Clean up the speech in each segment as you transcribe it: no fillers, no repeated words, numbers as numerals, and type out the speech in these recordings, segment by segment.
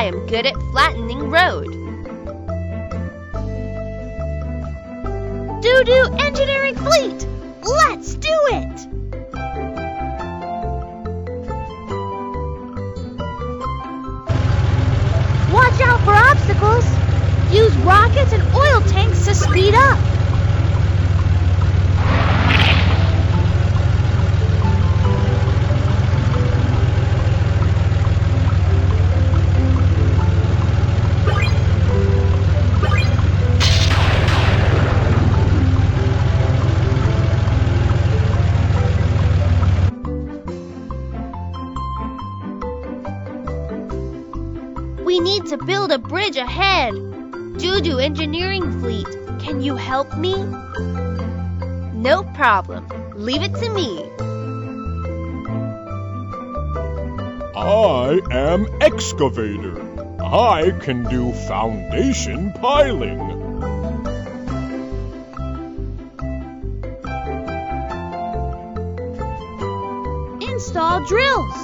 am good at flattening road. Doo-doo engineering fleet! Let's do it! Watch out for obstacles! Use rockets and oil tanks to speed up! We need to build a bridge ahead. Doo-doo engineering fleet, can you help me? No problem. Leave it to me. I am excavator. I can do foundation piling. Install drills.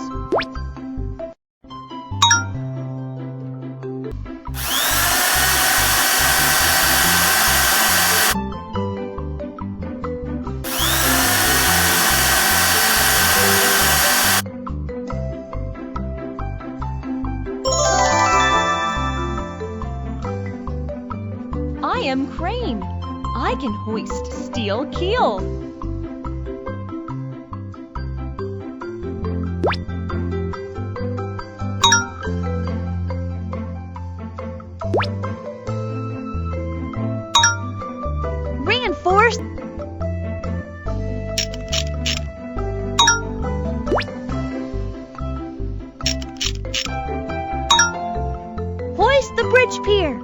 I am crane. I can hoist steel keel. Reinforce. Hoist the bridge pier.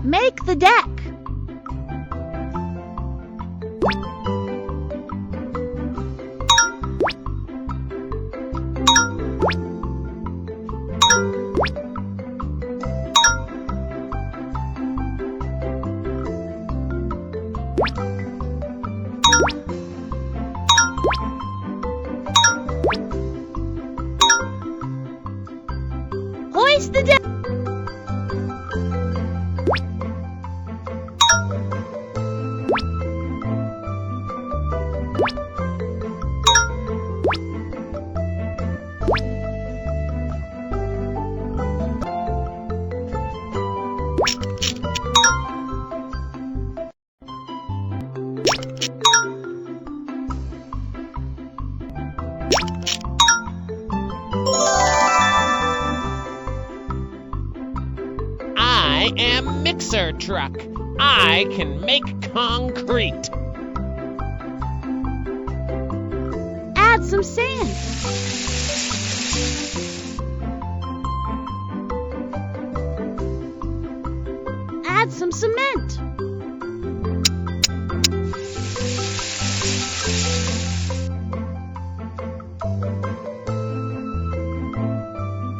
Make the deck. Hoist the deck. I am mixer truck. I can make concrete. Add some sand. Add some cement.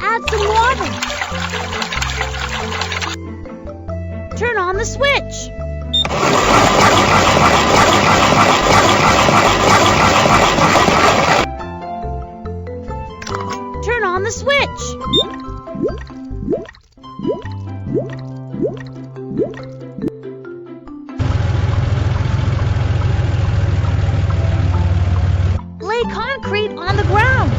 Add some water. Turn on the switch. Turn on the switch. Lay concrete on the ground.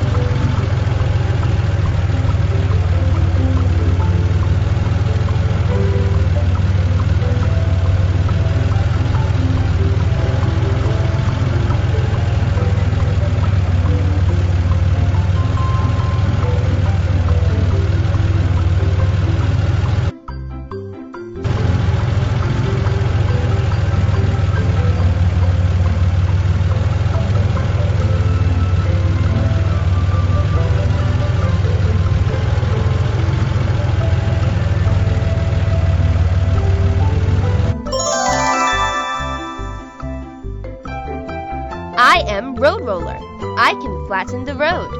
I am road roller. I can flatten the road.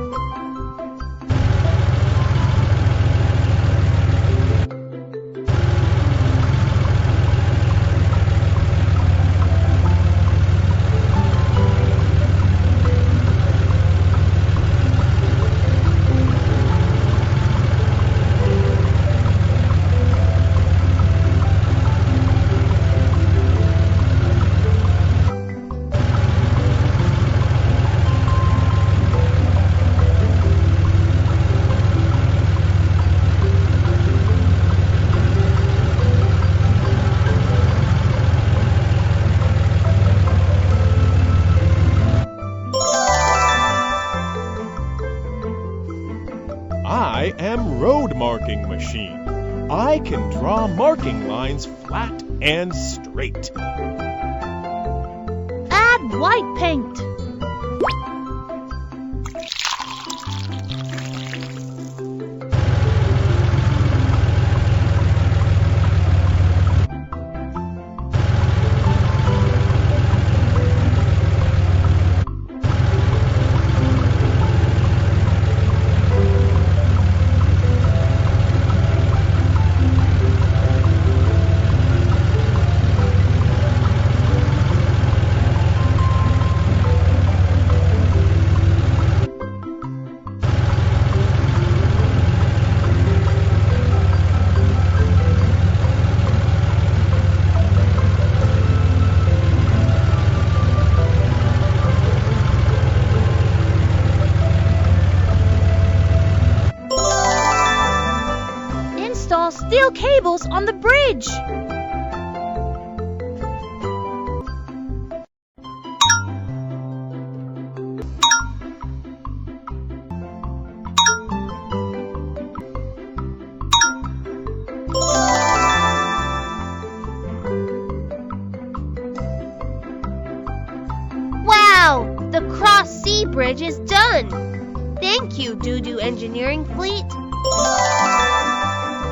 am road marking machine. I can draw marking lines flat and straight. Add white paint. Install steel cables on the bridge. Wow! The cross-sea bridge is done! Thank you, Doo Doo Engineering Fleet.